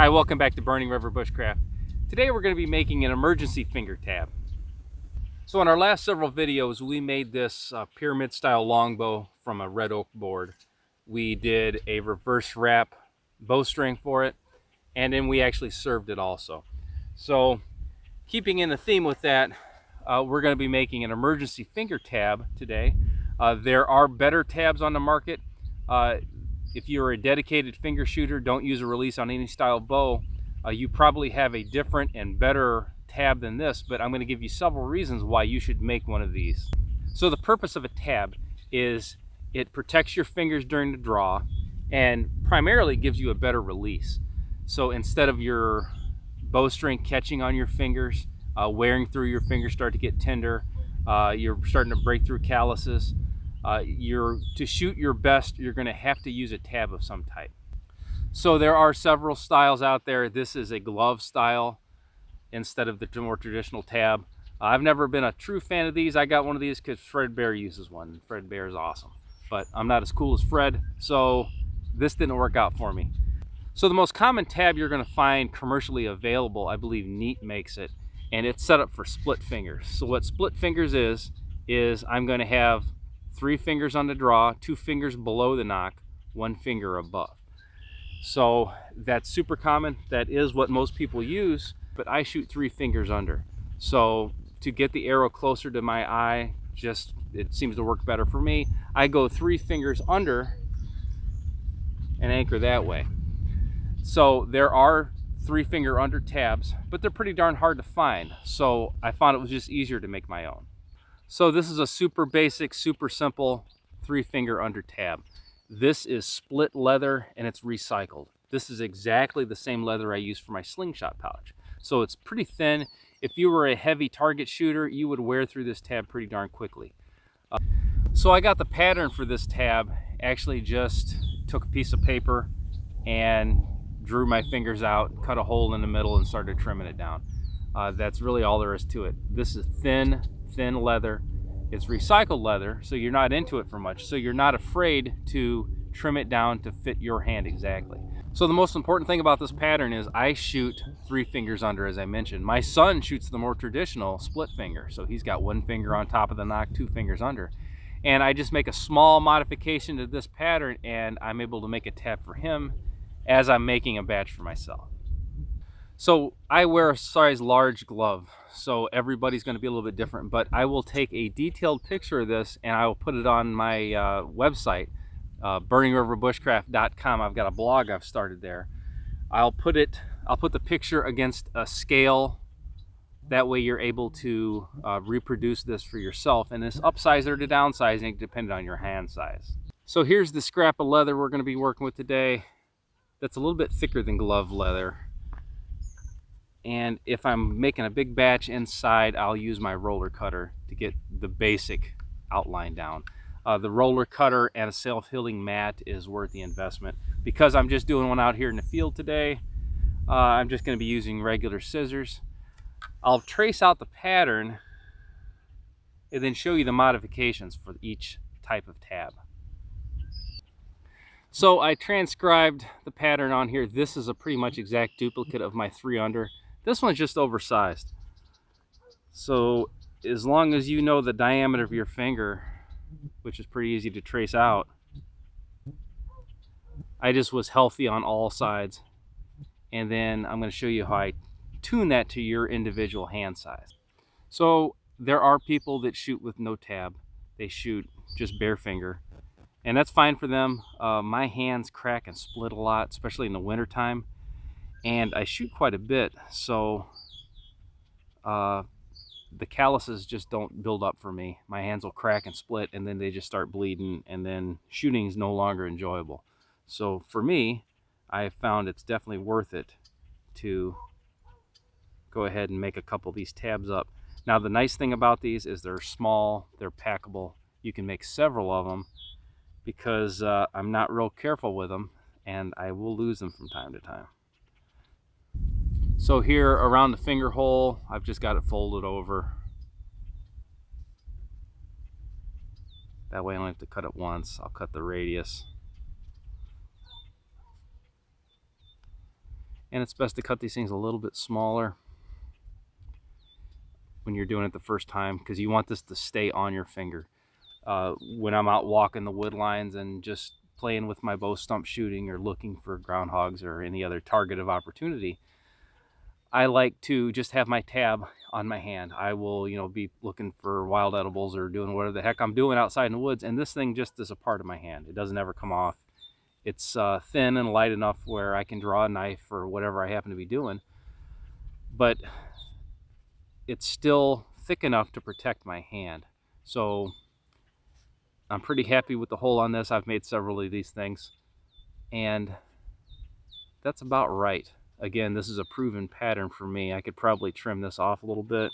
Hi, welcome back to Burning River Bushcraft. Today we're going to be making an emergency finger tab. So in our last several videos we made this pyramid style longbow from a red oak board. We did a reverse wrap bowstring for it, and then we actually served it also. So keeping in the theme with that, we're going to be making an emergency finger tab today. There are better tabs on the market. If you're a dedicated finger shooter, don't use a release on any style bow. You probably have a different and better tab than this, but I'm going to give you several reasons why you should make one of these. So the purpose of a tab is it protects your fingers during the draw and primarily gives you a better release. So instead of your bowstring catching on your fingers, wearing through your fingers, start to get tender, you're starting to break through calluses, to shoot your best, you're going to have to use a tab of some type. So there are several styles out there. This is a glove style instead of the more traditional tab. I've never been a true fan of these. I got one of these because Fred Bear uses one. Fred Bear is awesome, but I'm not as cool as Fred, so this didn't work out for me. So the most common tab you're going to find commercially available, I believe Neat makes it, and it's set up for split fingers. So what split fingers is I'm going to have 3 fingers on the draw, 2 fingers below the nock, 1 finger above. So that's super common. That is what most people use, but I shoot 3 fingers under. So to get the arrow closer to my eye, it seems to work better for me. I go 3 fingers under and anchor that way. So there are 3 finger under tabs, but they're pretty darn hard to find. So I found it was just easier to make my own. So this is a super basic, super simple 3 finger under tab. This is split leather and it's recycled. This is exactly the same leather I use for my slingshot pouch. So it's pretty thin. If you were a heavy target shooter, you would wear through this tab pretty darn quickly. So I got the pattern for this tab, actually just took a piece of paper and drew my fingers out, cut a hole in the middle and started trimming it down. That's really all there is to it. This is thin leather. It's recycled leather, so you're not into it for much. So you're not afraid to trim it down to fit your hand exactly. So the most important thing about this pattern is I shoot 3 fingers under, as I mentioned. My son shoots the more traditional split finger. So he's got 1 finger on top of the nock, 2 fingers under. And I just make a small modification to this pattern and I'm able to make a tab for him as I'm making a batch for myself. So I wear a size large glove, so everybody's going to be a little bit different, but I will take a detailed picture of this and I will put it on my website, burningriverbushcraft.com. I've got a blog I've started there. I'll put the picture against a scale. That way you're able to reproduce this for yourself, and it's upsize or to downsizing depending on your hand size. So here's the scrap of leather we're going to be working with today. That's a little bit thicker than glove leather. And if I'm making a big batch inside, I'll use my roller cutter to get the basic outline down. The roller cutter and a self-healing mat is worth the investment. Because I'm just doing one out here in the field today, I'm just going to be using regular scissors. I'll trace out the pattern and then show you the modifications for each type of tab. So I transcribed the pattern on here. This is a pretty much exact duplicate of my 3 under. This one's just oversized. So as long as you know the diameter of your finger, which is pretty easy to trace out, I just was healthy on all sides. And then I'm going to show you how I tune that to your individual hand size. So there are people that shoot with no tab. They shoot just bare finger. And that's fine for them. My hands crack and split a lot, especially in the winter time. And I shoot quite a bit, so the calluses just don't build up for me. My hands will crack and split, and then they just start bleeding, and then shooting is no longer enjoyable. So for me, I have found it's definitely worth it to go ahead and make a couple of these tabs up. Now the nice thing about these is they're small, they're packable. You can make several of them because I'm not real careful with them, and I will lose them from time to time. So here around the finger hole, I've just got it folded over. That way I only have to cut it once. I'll cut the radius. And it's best to cut these things a little bit smaller when you're doing it the first time, because you want this to stay on your finger. When I'm out walking the wood lines and just playing with my bow stump shooting or looking for groundhogs or any other target of opportunity, I like to just have my tab on my hand. I will, be looking for wild edibles or doing whatever the heck I'm doing outside in the woods, and this thing just is a part of my hand. It doesn't ever come off. It's thin and light enough where I can draw a knife or whatever I happen to be doing, but it's still thick enough to protect my hand. So I'm pretty happy with the hole on this. I've made several of these things, and that's about right. Again, this is a proven pattern for me. I could probably trim this off a little bit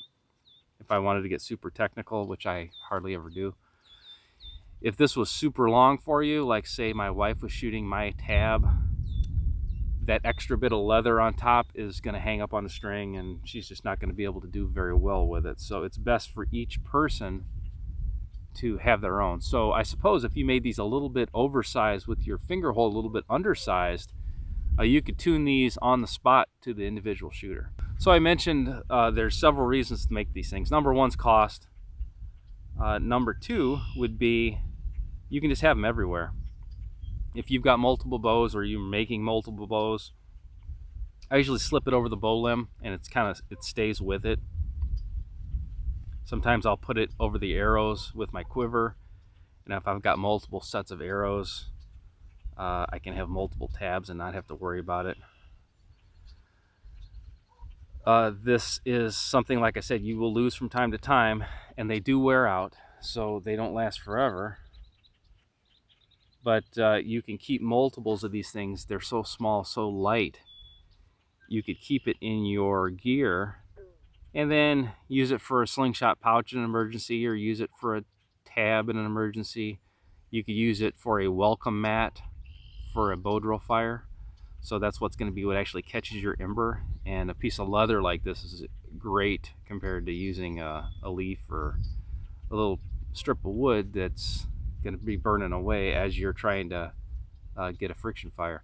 if I wanted to get super technical, which I hardly ever do. If this was super long for you, like say my wife was shooting my tab, that extra bit of leather on top is going to hang up on the string, and she's just not going to be able to do very well with it. So it's best for each person to have their own. So I suppose if you made these a little bit oversized with your finger hole a little bit undersized, you could tune these on the spot to the individual shooter. So I mentioned there's several reasons to make these things. Number one's cost. Number two would be you can just have them everywhere. If you've got multiple bows or you're making multiple bows, I usually slip it over the bow limb and it stays with it. Sometimes I'll put it over the arrows with my quiver, and if I've got multiple sets of arrows, I can have multiple tabs and not have to worry about it. This is something, like I said, you will lose from time to time, and they do wear out, so they don't last forever. But you can keep multiples of these things. They're so small, so light. You could keep it in your gear and then use it for a slingshot pouch in an emergency, or use it for a tab in an emergency. You could use it for a welcome mat for a bow drill fire. So that's what's going to be what actually catches your ember. And a piece of leather like this is great compared to using a leaf or a little strip of wood that's going to be burning away as you're trying to get a friction fire.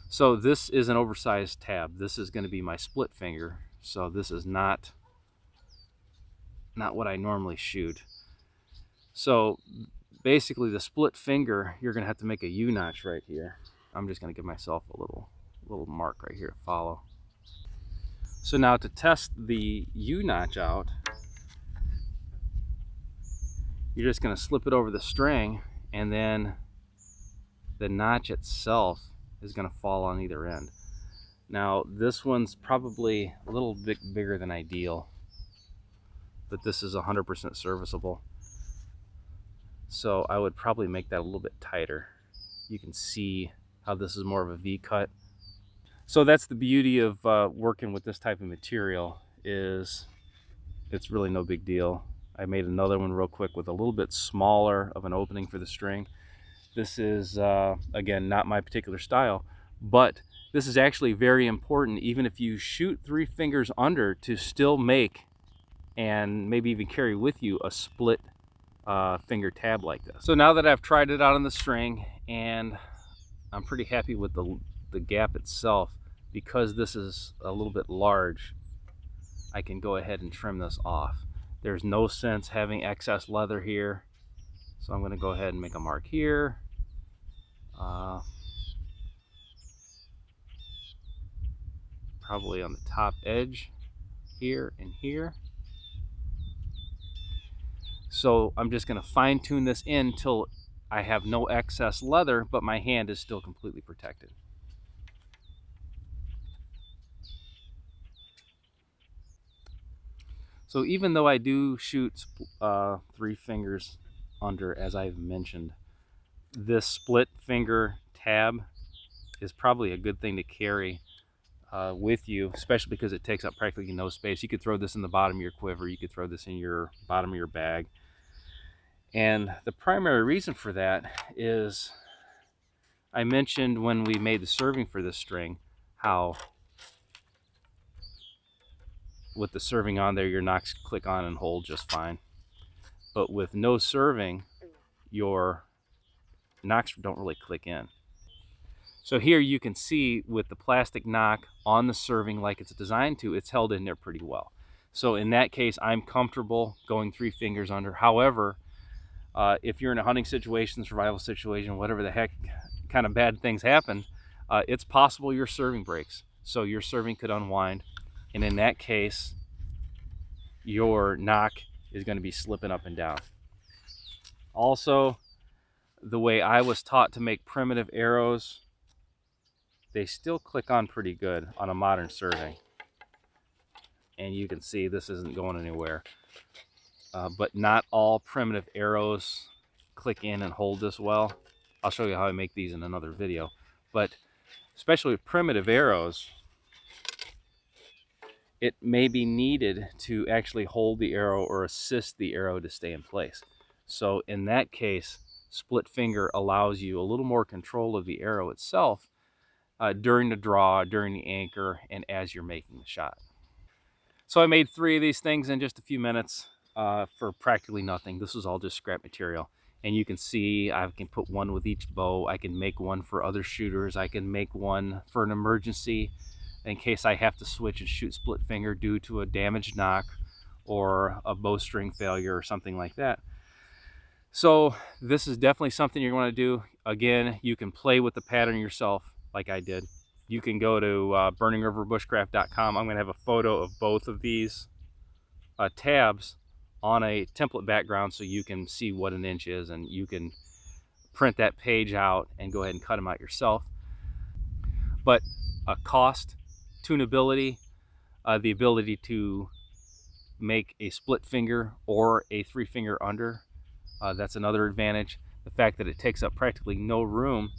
So this is an oversized tab. This is going to be my split finger. So this is not what I normally shoot. So basically the split finger, you're going to have to make a U-notch right here. I'm just going to give myself a little mark right here to follow. So now to test the U-notch out, you're just going to slip it over the string, and then the notch itself is going to fall on either end. Now this one's probably a little bit bigger than ideal, but this is 100% serviceable. So I would probably make that a little bit tighter. You can see how this is more of a V-cut. So that's the beauty of working with this type of material, is it's really no big deal. I made another one real quick with a little bit smaller of an opening for the string. This is, again, not my particular style, but this is actually very important, even if you shoot 3 fingers under, to still make and maybe even carry with you a split finger tab like this. So now that I've tried it out on the string, and I'm pretty happy with the gap itself, because this is a little bit large, I can go ahead and trim this off. There's no sense having excess leather here, so I'm going to go ahead and make a mark here. Probably on the top edge here and here. So I'm just going to fine tune this in until I have no excess leather, but my hand is still completely protected. So even though I do shoot 3 fingers under, as I've mentioned, this split finger tab is probably a good thing to carry with you, especially because it takes up practically no space. You could throw this in the bottom of your quiver, you could throw this in your bottom of your bag. And the primary reason for that is, I mentioned when we made the serving for this string, how with the serving on there, your nocks click on and hold just fine. But with no serving, your nocks don't really click in. So here you can see with the plastic knock on the serving like it's designed to, it's held in there pretty well. So in that case, I'm comfortable going 3 fingers under. However, if you're in a hunting situation, survival situation, whatever the heck kind of bad things happen, it's possible your serving breaks. So your serving could unwind. And in that case, your knock is going to be slipping up and down. Also, the way I was taught to make primitive arrows, they still click on pretty good on a modern serving. And you can see this isn't going anywhere. But not all primitive arrows click in and hold this well. I'll show you how I make these in another video. But especially with primitive arrows, it may be needed to actually hold the arrow or assist the arrow to stay in place. So in that case, split finger allows you a little more control of the arrow itself during the draw, during the anchor, and as you're making the shot. So I made 3 of these things in just a few minutes for practically nothing. This was all just scrap material. And you can see I can put one with each bow. I can make one for other shooters. I can make one for an emergency in case I have to switch and shoot split finger due to a damaged knock or a bowstring failure or something like that. So this is definitely something you're going to do. Again, you can play with the pattern yourself like I did. You can go to burningriverbushcraft.com. I'm going to have a photo of both of these tabs on a template background so you can see what an inch is, and you can print that page out and go ahead and cut them out yourself. But cost, tunability, the ability to make a split finger or a 3 finger under, that's another advantage. The fact that it takes up practically no room,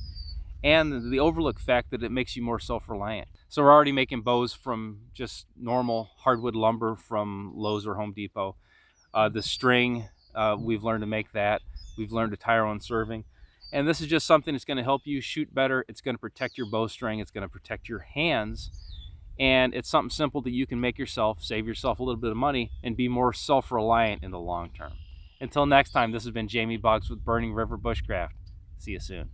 and the overlooked fact that it makes you more self-reliant. So we're already making bows from just normal hardwood lumber from Lowe's or Home Depot. The string, we've learned to make that. We've learned to tie our own serving. And this is just something that's going to help you shoot better. It's going to protect your bowstring. It's going to protect your hands. And it's something simple that you can make yourself, save yourself a little bit of money, and be more self-reliant in the long term. Until next time, this has been Jamie Boggs with Burning River Bushcraft. See you soon.